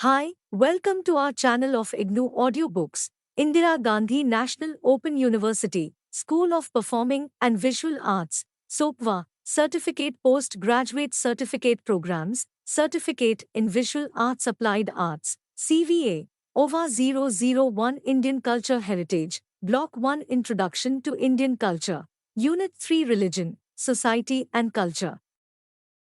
Hi, welcome to our channel of IGNOU Audiobooks, Indira Gandhi National Open University, School of Performing and Visual Arts, SOPVA, Certificate Postgraduate Certificate Programs, Certificate in Visual Arts Applied Arts, CVAA, OVA 001 Indian Culture Heritage, Block-1 Introduction to Indian Culture, Unit-3 Religion, Society and Culture.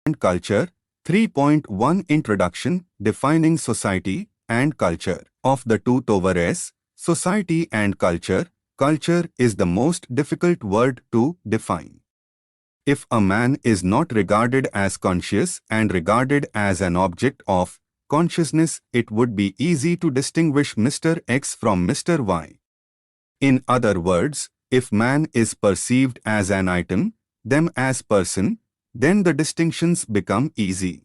And Culture 3.1 Introduction Defining Society and Culture. Of the two tovares, society and culture, culture is the most difficult word to define. If a man is not regarded as conscious and regarded as an object of consciousness, it would be easy to distinguish Mr. X from Mr. Y. In other words, if man is perceived as an item, them as person, then the distinctions become easy.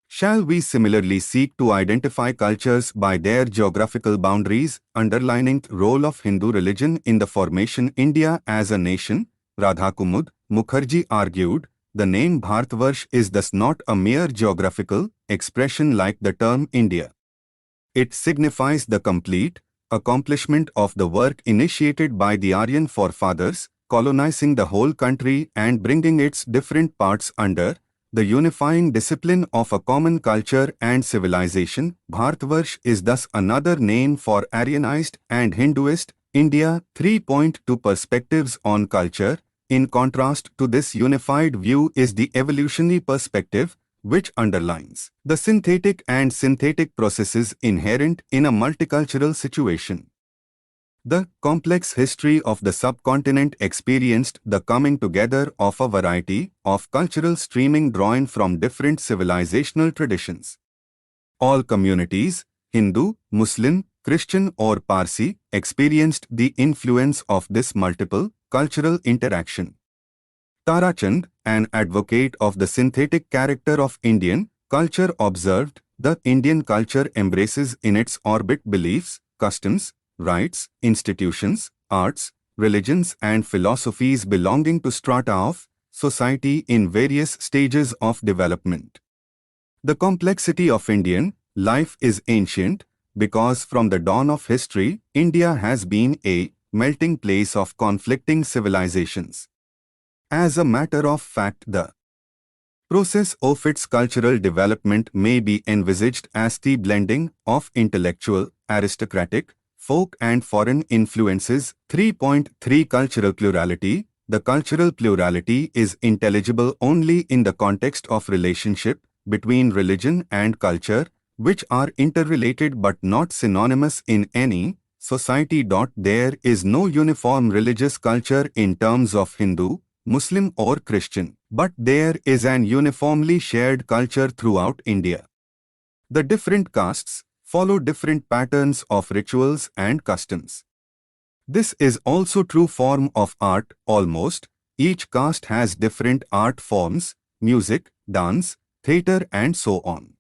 Shall we similarly seek to identify cultures by their geographical boundaries, underlining the role of Hindu religion in the formation India as a nation? Radhakumud Mukherjee argued, the name Bharatvarsh is thus not a mere geographical expression like the term India. It signifies the complete accomplishment of the work initiated by the Aryan forefathers, colonizing the whole country and bringing its different parts under the unifying discipline of a common culture and civilization. Bharatvarsh is thus another name for Aryanized and Hinduist India. 3.2 Perspectives on culture. In contrast to this unified view is the evolutionary perspective, which underlines the synthetic and synthetic processes inherent in a multicultural situation. The complex history of the subcontinent experienced the coming together of a variety of cultural streaming drawn from different civilizational traditions. All communities, Hindu, Muslim, Christian or Parsi, experienced the influence of this multiple cultural interaction. Tarachand, an advocate of the synthetic character of Indian culture, observed, the Indian culture embraces in its orbit beliefs, customs, rites, institutions, arts, religions and philosophies belonging to strata of society in various stages of development. The complexity of Indian life is ancient because from the dawn of history, India has been a melting place of conflicting civilizations. As a matter of fact, the process of its cultural development may be envisaged as the blending of intellectual, aristocratic, folk and foreign influences. 3.3 Cultural plurality. The cultural plurality is intelligible only in the context of relationship between religion and culture, which are interrelated but not synonymous in any society. There is no uniform religious culture in terms of Hindu, Muslim or Christian, but there is an uniformly shared culture throughout India. The different castes follow different patterns of rituals and customs. This is also true form of art. Almost each caste has different art forms, music, dance, theatre and so on.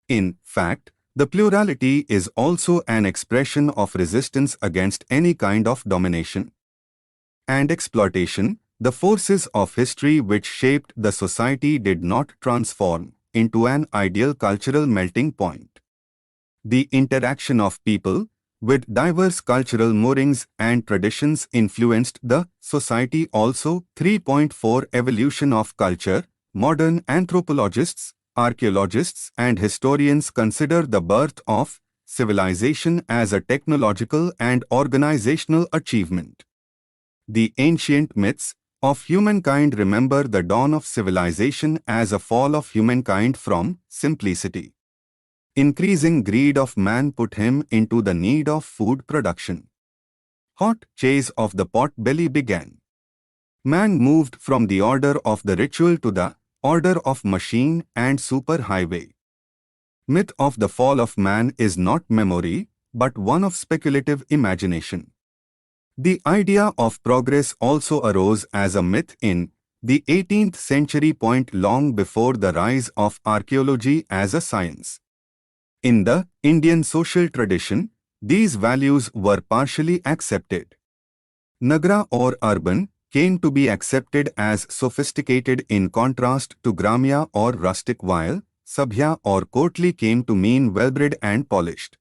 In fact, the plurality is also an expression of resistance against any kind of domination and exploitation. The forces of history which shaped the society did not transform into an ideal cultural melting point. The interaction of people with diverse cultural moorings and traditions influenced the society also. 3.4 Evolution of culture. Modern anthropologists, archaeologists and historians consider the birth of civilization as a technological and organizational achievement. The ancient myths of humankind remember the dawn of civilization as a fall of humankind from simplicity. Increasing greed of man put him into the need of food production. Hot chase of the pot belly began. Man moved from the order of the ritual to the order of machine and superhighway. Myth of the fall of man is not memory, but one of speculative imagination. The idea of progress also arose as a myth in the 18th century, long before the rise of archaeology as a science. In the Indian social tradition, these values were partially accepted. Nagara or urban came to be accepted as sophisticated in contrast to Gramya or rustic, while sabhya or courtly came to mean well-bred and polished.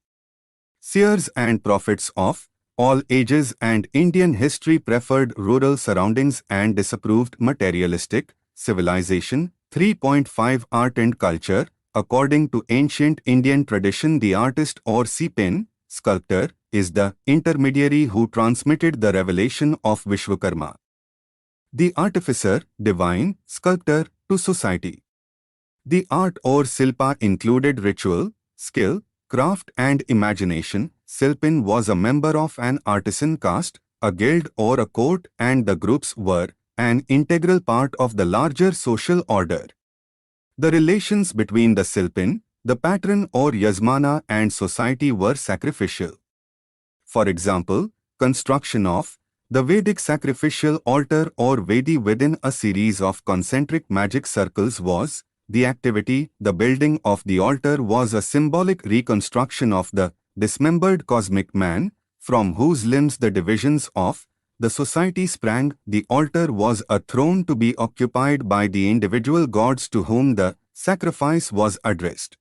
Seers and prophets of all ages and Indian history preferred rural surroundings and disapproved materialistic civilization. 3.5 Art and culture. According to ancient Indian tradition, the artist or seapen, sculptor, is the intermediary who transmitted the revelation of Vishwakarma, the artificer, divine, sculptor, to society. The art or silpa included ritual, skill, craft and imagination. Silpin was a member of an artisan caste, a guild or a court, and the groups were an integral part of the larger social order. The relations between the silpin, the patron or yasmana, and society were sacrificial. For example, construction of the Vedic sacrificial altar or Vedi within a series of concentric magic circles was the activity. The building of the altar was a symbolic reconstruction of the dismembered cosmic man, from whose limbs the divisions of the society sprang. The altar was a throne to be occupied by the individual gods to whom the sacrifice was addressed.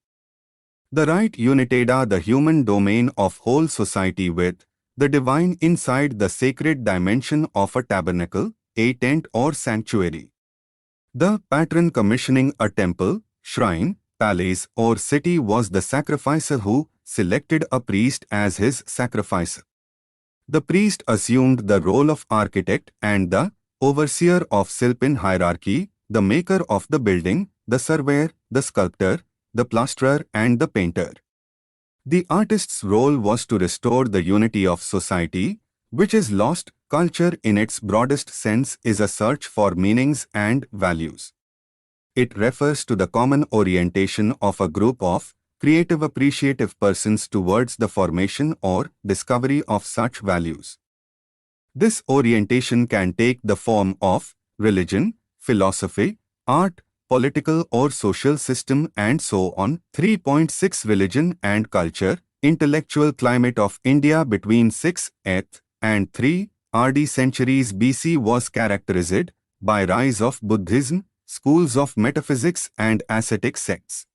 The right united the human domain of whole society with the divine inside the sacred dimension of a tabernacle, a tent or sanctuary. The patron commissioning a temple, shrine, palace or city was the sacrificer who selected a priest as his sacrificer. The priest assumed the role of architect and the overseer of silpin hierarchy, the maker of the building, the surveyor, the sculptor, the plasterer and the painter. The artist's role was to restore the unity of society, which is lost. Culture in its broadest sense is a search for meanings and values. It refers to the common orientation of a group of creative appreciative persons towards the formation or discovery of such values. This orientation can take the form of religion, philosophy, art, political or social system and so on. 3.6 Religion and culture. Intellectual climate of India between 6th and 3rd centuries BC was characterized by rise of Buddhism, schools of metaphysics and ascetic sects.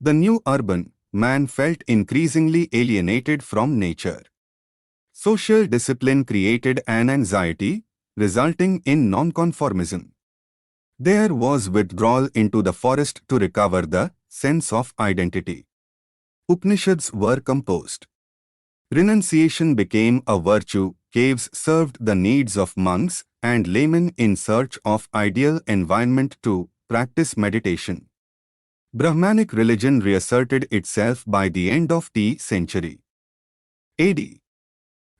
The new urban man felt increasingly alienated from nature. Social discipline created an anxiety, resulting in nonconformism. There was withdrawal into the forest to recover the sense of identity. Upanishads were composed. Renunciation became a virtue. Caves served the needs of monks and laymen in search of ideal environment to practice meditation. Brahmanic religion reasserted itself by the end of the century AD.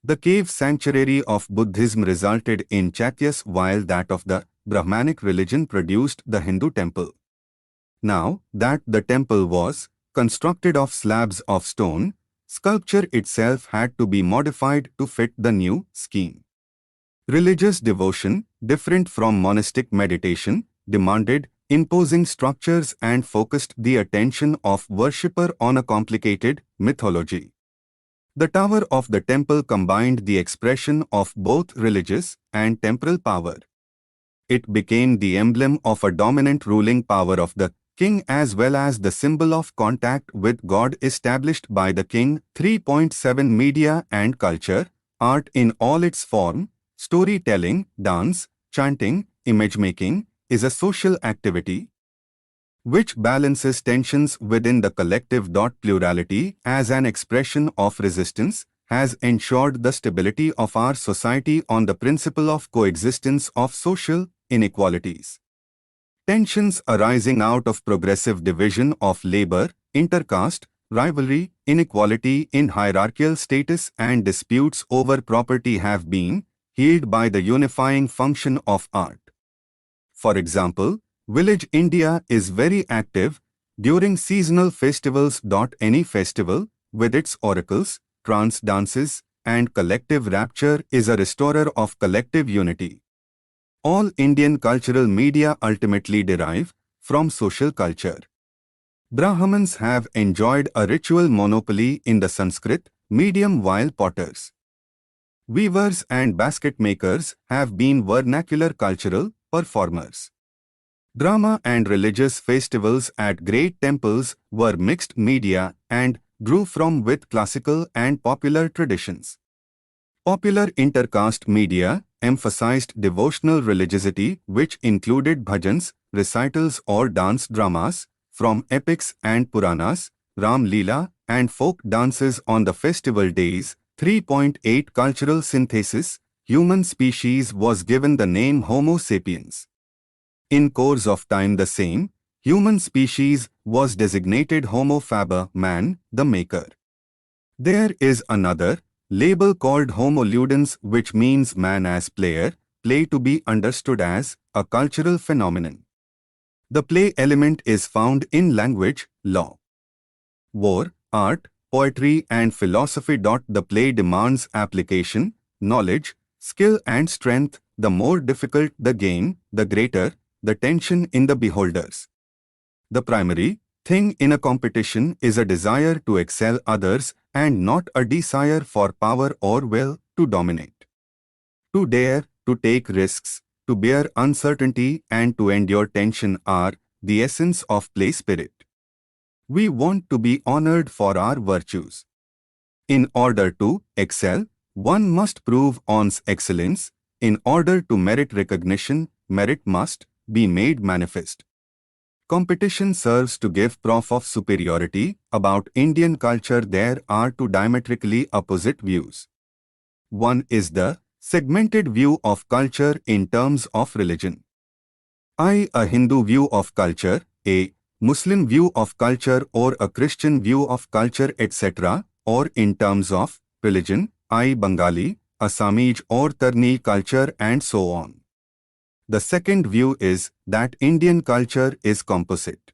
The cave sanctuary of Buddhism resulted in Chatyas while that of the Brahmanic religion produced the Hindu temple. Now that the temple was constructed of slabs of stone, sculpture itself had to be modified to fit the new scheme. Religious devotion, different from monastic meditation, demanded imposing structures and focused the attention of worshipper on a complicated mythology. The tower of the temple combined the expression of both religious and temporal power. It became the emblem of a dominant ruling power of the king as well as the symbol of contact with God established by the king. 3.7 Media and culture. Art in all its form, storytelling, dance, chanting, image-making, is a social activity which balances tensions within the collective. Plurality as an expression of resistance has ensured the stability of our society on the principle of coexistence of social inequalities. Tensions arising out of progressive division of labor, intercaste, rivalry, inequality in hierarchical status and disputes over property have been healed by the unifying function of art. For example, village India is very active during seasonal festivals. Any festival, with its oracles, trance dances, and collective rapture is a restorer of collective unity. All Indian cultural media ultimately derive from social culture. Brahmins have enjoyed a ritual monopoly in the Sanskrit medium while potters, weavers and basket makers have been vernacular cultural performers. Drama and religious festivals at great temples were mixed media and drew from with classical and popular traditions. Popular intercaste media emphasized devotional religiosity, which included bhajans, recitals or dance dramas, from epics and Puranas, Ram Leela, and folk dances on the festival days. 3.8 Cultural synthesis. Human species was given the name Homo sapiens. In course of time the same, human species was designated Homo faber, man, the maker. There is another label called Homo ludens, which means man as player, play to be understood as a cultural phenomenon. The play element is found in language, law, war, art, poetry and philosophy. The play demands application, knowledge, skill and strength. The more difficult the game, the greater the tension in the beholders. The primary thing in a competition is a desire to excel others and not a desire for power or will to dominate. To dare, to take risks, to bear uncertainty and to endure tension are the essence of play spirit. We want to be honored for our virtues. In order to excel, one must prove one's excellence. In order to merit recognition, merit must be made manifest. Competition serves to give proof of superiority. About Indian culture there are two diametrically opposite views. One is the segmented view of culture in terms of religion. A Hindu view of culture, a Muslim view of culture or a Christian view of culture etc. or in terms of religion, Bengali, Assamese or Tarni culture and so on. The second view is that Indian culture is composite.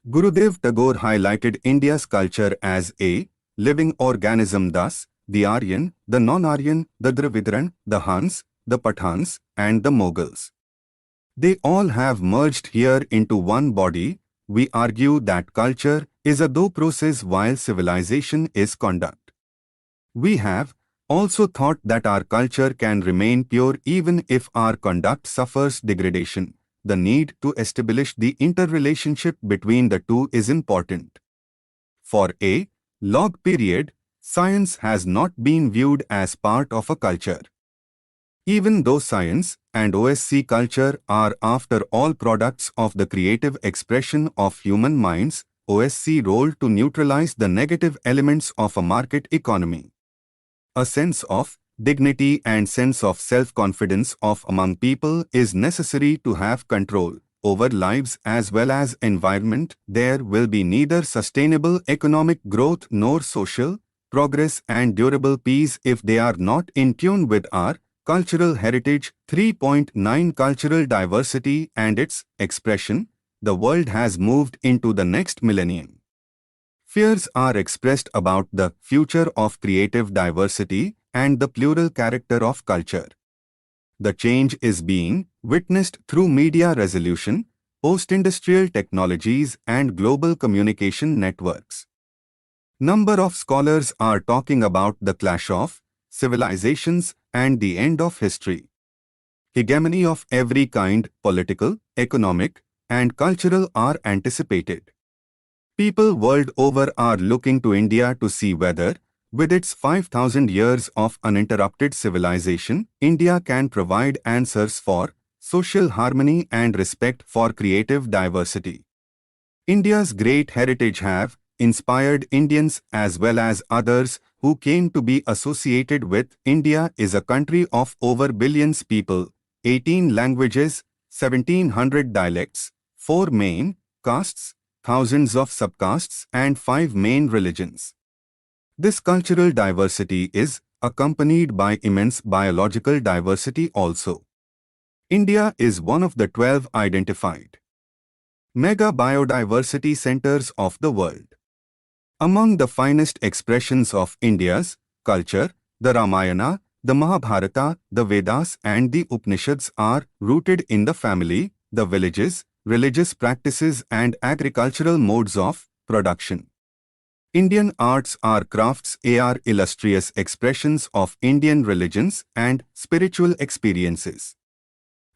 Gurudev Tagore highlighted India's culture as a living organism, thus the Aryan, the non-Aryan, the Dravidian, the Hans, the Pathans, and the Mughals. They all have merged here into one body. We argue that culture is a thought process while civilization is conduct. We have also thought that our culture can remain pure even if our conduct suffers degradation. The need to establish the interrelationship between the two is important. For a long period, science has not been viewed as part of a culture. Even though science and OSC culture are after all products of the creative expression of human minds, OSC role to neutralize the negative elements of a market economy. A sense of dignity and sense of self-confidence of among people is necessary to have control over lives as well as environment. There will be neither sustainable economic growth nor social progress and durable peace if they are not in tune with our cultural heritage. 3.9 Cultural diversity and its expression. The world has moved into the next millennium. Fears are expressed about the future of creative diversity and the plural character of culture. The change is being witnessed through media resolution, post-industrial technologies and global communication networks. Number of scholars are talking about the clash of civilizations and the end of history. Hegemony of every kind, political, economic, and cultural are anticipated. People world over are looking to India to see whether, with its 5,000 years of uninterrupted civilization, India can provide answers for social harmony and respect for creative diversity. India's great heritage have inspired Indians as well as others who came to be associated with. India is a country of over billions people, 18 languages, 1,700 dialects, 4 main castes, thousands of subcastes and 5 main religions. This cultural diversity is accompanied by immense biological diversity also. India is one of the 12 identified mega biodiversity centers of the world. Among the finest expressions of India's culture, the Ramayana, the Mahabharata, the Vedas and the Upanishads are rooted in the family, the villages, religious practices and agricultural modes of production. Indian arts are crafts are illustrious expressions of Indian religions and spiritual experiences.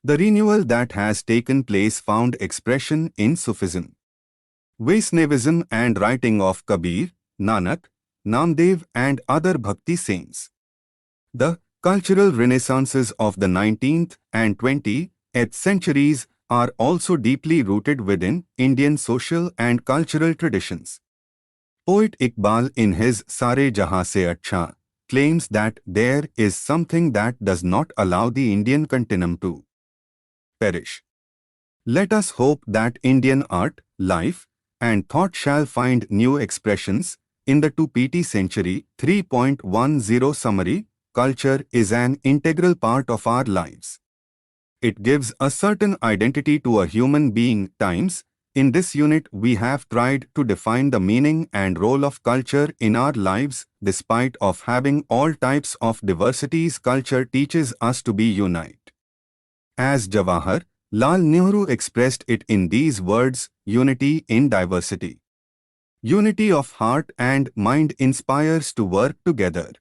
The renewal that has taken place found expression in Sufism, Vaishnavism and writing of Kabir, Nanak, Namdev and other Bhakti saints. The cultural renaissances of the 19th and 20th centuries are also deeply rooted within Indian social and cultural traditions. Poet Iqbal in his Sare Jahan Se Achha claims that there is something that does not allow the Indian continuum to perish. Let us hope that Indian art, life, and thought shall find new expressions in the 2pt century. 3.10 Summary: Culture is an integral part of our lives. It gives a certain identity to a human being. Times. In this unit, we have tried to define the meaning and role of culture in our lives. Despite of having all types of diversities, culture teaches us to be unite. As Jawahar Lal Nehru expressed it in these words, unity in diversity. Unity of heart and mind inspires to work together.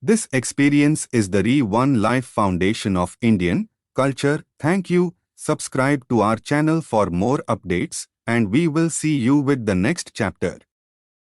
This experience is the One Life foundation of Indian culture. Thank you. Subscribe to our channel for more updates, and we will see you with the next chapter.